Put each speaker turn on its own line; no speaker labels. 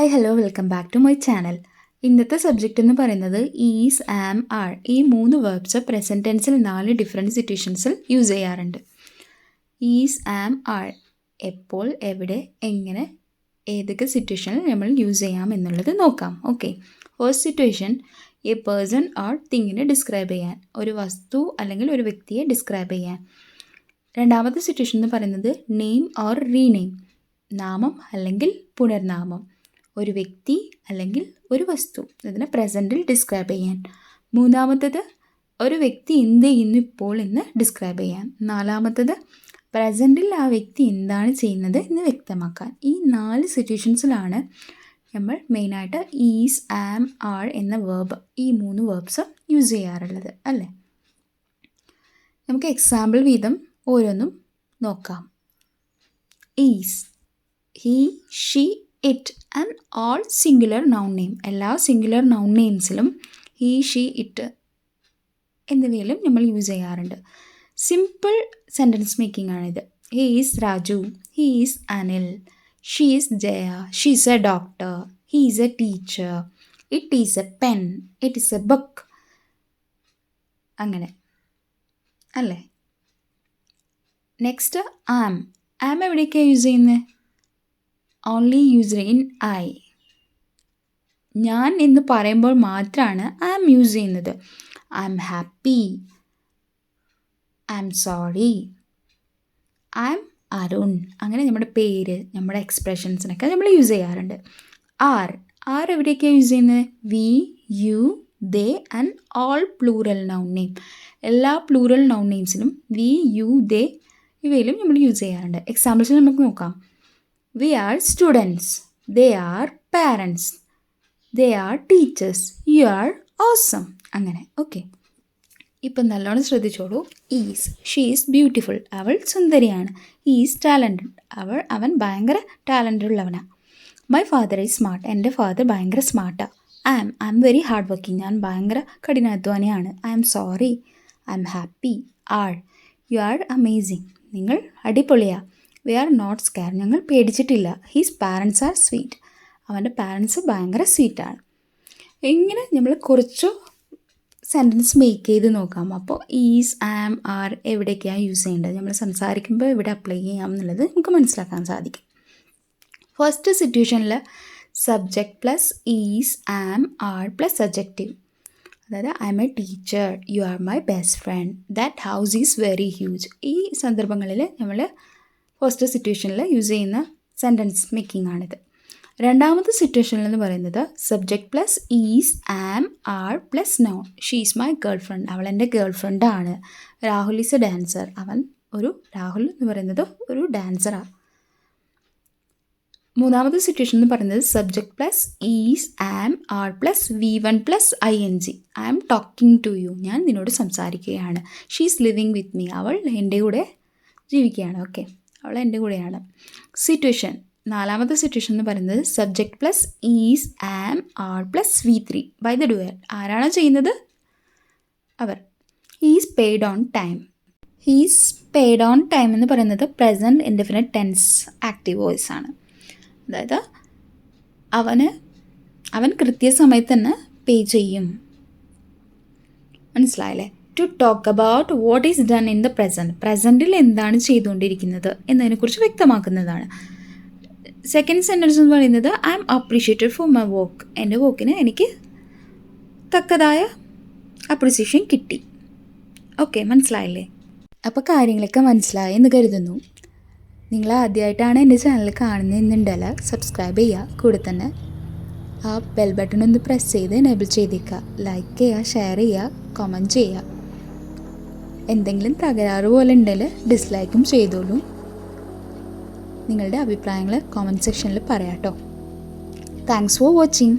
Hi hello welcome back to my channel. ഇന്നത്തെ subject എന്ന് പറയുന്നത് ഈസ്, ആം, ആർ ഈ 3 വേർബ്സ് പ്രസൻറ്റ് ടെൻസിൽ 4 ഡിഫറെൻറ്റ് സിറ്റുവേഷൻസിൽ യൂസ് ചെയ്യാറുണ്ട്. ഈസ്, ആം, ആർ എപ്പോൾ, എവിടെ, എങ്ങനെ, ഏതൊക്കെ സിറ്റുവേഷനിൽ നമ്മൾ യൂസ് ചെയ്യാം എന്നുള്ളത് നോക്കാം. Okay, first situation a person or തിങ്ങിനെ ഡിസ്ക്രൈബ് ചെയ്യാൻ, ഒരു വസ്തു അല്ലെങ്കിൽ ഒരു വ്യക്തിയെ ഡിസ്ക്രൈബ് ചെയ്യാൻ. രണ്ടാമത്തെ സിറ്റുവേഷൻ എന്ന് പറയുന്നത് നെയിം ഓർ റീനെയിം, നാമം അല്ലെങ്കിൽ പുനർനാമം, ഒരു വ്യക്തി അല്ലെങ്കിൽ ഒരു വസ്തു ഇതിനെ പ്രസൻറ്റിൽ ഡിസ്ക്രൈബ് ചെയ്യാൻ. മൂന്നാമത്തത് ഒരു വ്യക്തി എന്ത് ചെയ്യുന്നു ഇപ്പോൾ എന്ന് ഡിസ്ക്രൈബ് ചെയ്യാൻ. നാലാമത്തത് പ്രസൻറ്റിൽ ആ വ്യക്തി എന്താണ് ചെയ്യുന്നത് എന്ന് വ്യക്തമാക്കാൻ. ഈ 4 സിറ്റുവേഷൻസിലാണ് നമ്മൾ മെയിനായിട്ട് ഈസ്, ആം, ആർ എന്ന വേർബ്, ഈ 3 വേർബ്സ് യൂസ് ചെയ്യാറുള്ളത് അല്ലേ. നമുക്ക് എക്സാമ്പിൾ വീതം ഓരോന്നും നോക്കാം. Is, he, she, it and all singular noun name, എല്ലാ സിംഗുലർ നൗൺ നെയിംസിലും ഹി, ഷീ, ഇറ്റ് എന്നിവയിലും നമ്മൾ യൂസ് ചെയ്യാറുണ്ട്. സിമ്പിൾ സെൻറ്റൻസ് മേക്കിംഗ് ആണിത്. He is Raju, he is Anil, she is Jaya, she is a doctor, he is a teacher, it is a pen, it is a book, അങ്ങനെ അല്ലേ. Next am. Am എവിടെയൊക്കെയാണ് use ചെയ്യുന്നത്? Only used in I. ഞാൻ എന്ന് പറയുമ്പോൾ മാത്രമാണ് ആം use ചെയ്യുന്നത്. I am happy, I am sorry, I am Arun, അങ്ങനെ നമ്മുടെ പേര്, നമ്മുടെ എക്സ്പ്രഷൻസിനൊക്കെ നമ്മൾ യൂസ് ചെയ്യാറുണ്ട്. ആർ. ആർ എവിടെയൊക്കെയാണ് യൂസ് ചെയ്യുന്നത്? We, you, they and all plural noun name, എല്ലാ പ്ലൂറൽ നൗൺ നെയിംസിലും വി, യു, ദേ ഇവയിലും നമ്മൾ യൂസ് ചെയ്യാറുണ്ട്. എക്സാമ്പിൾസ് നമുക്ക് നോക്കാം. We are students, they are parents, they are teachers, you are awesome, അങ്ങനെ. ഓക്കെ, ഇപ്പം നല്ലോണം ശ്രദ്ധിച്ചോളൂ. ഈസ്, ഷീ ഈസ് ബ്യൂട്ടിഫുൾ, അവൾ സുന്ദരിയാണ്. ഈസ് ടാലൻറ്റഡ്, അവൻ ഭയങ്കര ടാലൻ്റ് ഉള്ളവനാണ്. മൈ ഫാദർ ഈസ് സ്മാർട്ട്, എൻ്റെ ഫാദർ ഭയങ്കര സ്മാർട്ടാണ്. I am very hard working, ഞാൻ ഭയങ്കര കഠിനാധ്വാനിയാണ്. I am sorry, I am happy. Are, you are amazing, നിങ്ങൾ അടിപൊളിയാണ്. വി ആർ നോട്ട് സ്കാർ, ഞങ്ങൾ പേടിച്ചിട്ടില്ല. ഹിസ് പാരൻസ് ആർ സ്വീറ്റ്, അവൻ്റെ പാരൻസ് ഭയങ്കര സ്വീറ്റാണ്. ഇങ്ങനെ നമ്മൾ കുറച്ച് സെൻറ്റൻസ് മേക്ക് ചെയ്ത് നോക്കാം. അപ്പോൾ ഈസ്, ആം, ആർ എവിടേക്കാണ് യൂസ് ചെയ്യേണ്ടത്, നമ്മൾ സംസാരിക്കുമ്പോൾ എവിടെ അപ്ലൈ ചെയ്യാം എന്നുള്ളത് നമുക്ക് മനസ്സിലാക്കാൻ സാധിക്കും. ഫസ്റ്റ് സിറ്റുവേഷനിൽ subject plus is, am, are plus subjective, അതായത് I am a teacher, you are my best friend, that house is very huge. ഈ സന്ദർഭങ്ങളിൽ നമ്മൾ ഫസ്റ്റ് സിറ്റുവേഷനിൽ യൂസ് ചെയ്യുന്ന സെൻറ്റൻസ് മേക്കിംഗ് ആണിത്. രണ്ടാമത്തെ സിറ്റുവേഷനിൽ എന്ന് പറയുന്നത് subject plus is, am, are plus noun. She is my girlfriend, അവൾ എൻ്റെ ഗേൾ ഫ്രണ്ടാണ്. Rahul is a dancer, Rahul എന്ന് പറയുന്നത് ഒരു ഡാൻസറാണ്. മൂന്നാമത്തെ സിറ്റുവേഷൻ എന്ന് പറയുന്നത് subject plus is, am, are plus V1 plus ING. I am talking to you, ഞാൻ നിന്നോട് സംസാരിക്കുകയാണ്. She is living with me, അവൾ എൻ്റെ കൂടെ ജീവിക്കുകയാണ്. ഓക്കെ, അവൾ എൻ്റെ കൂടെയാണ്. സിറ്റുവേഷൻ, നാലാമത്തെ സിറ്റുവേഷൻ എന്ന് പറയുന്നത് subject plus is, am, are plus V3 by the doer. ആരാണോ ചെയ്യുന്നത്? അവർ. He's paid on time. He's paid on time എന്ന് പറയുന്നത് present indefinite tense active voice ആണ്. അതായത് അവൻ കൃത്യസമയത്ത് തന്നെ പേ ചെയ്യും. മനസ്സിലായല്ലേ? To talk about what is done in the present, പ്രസൻറ്റിൽ എന്താണ് ചെയ്തുകൊണ്ടിരിക്കുന്നത് എന്നതിനെക്കുറിച്ച് വ്യക്തമാക്കുന്നതാണ്. സെക്കൻഡ് സെൻറ്റൻസ് എന്ന് പറയുന്നത് I am appreciated for my work, എൻ്റെ വർക്കിന് എനിക്ക് തക്കതായ അപ്രീസിയേഷൻ കിട്ടി. ഓക്കെ, മനസ്സിലായില്ലേ? അപ്പോൾ കാര്യങ്ങളൊക്കെ മനസ്സിലായി എന്ന് കരുതുന്നു. നിങ്ങൾ ആദ്യമായിട്ടാണ് എൻ്റെ ചാനൽ കാണുന്നതെന്നുണ്ടെങ്കിൽ സബ്സ്ക്രൈബ് ചെയ്യുക, കൂടെ തന്നെ ആ ബെൽ ബട്ടൺ ഒന്ന് പ്രസ് ചെയ്ത് എനേബിൾ ചെയ്തേക്കുക. ലൈക്ക് ചെയ്യുക, ഷെയർ ചെയ്യുക, കമൻറ്റ് ചെയ്യുക. എന്തെങ്കിലും തകരാറ് പോലെ ഉണ്ടെങ്കിൽ ഡിസ്ലൈക്കും ചെയ്തോളൂ. നിങ്ങളുടെ അഭിപ്രായങ്ങൾ കമൻറ്റ് സെക്ഷനിൽ പറയാം കേട്ടോ. Thanks for watching.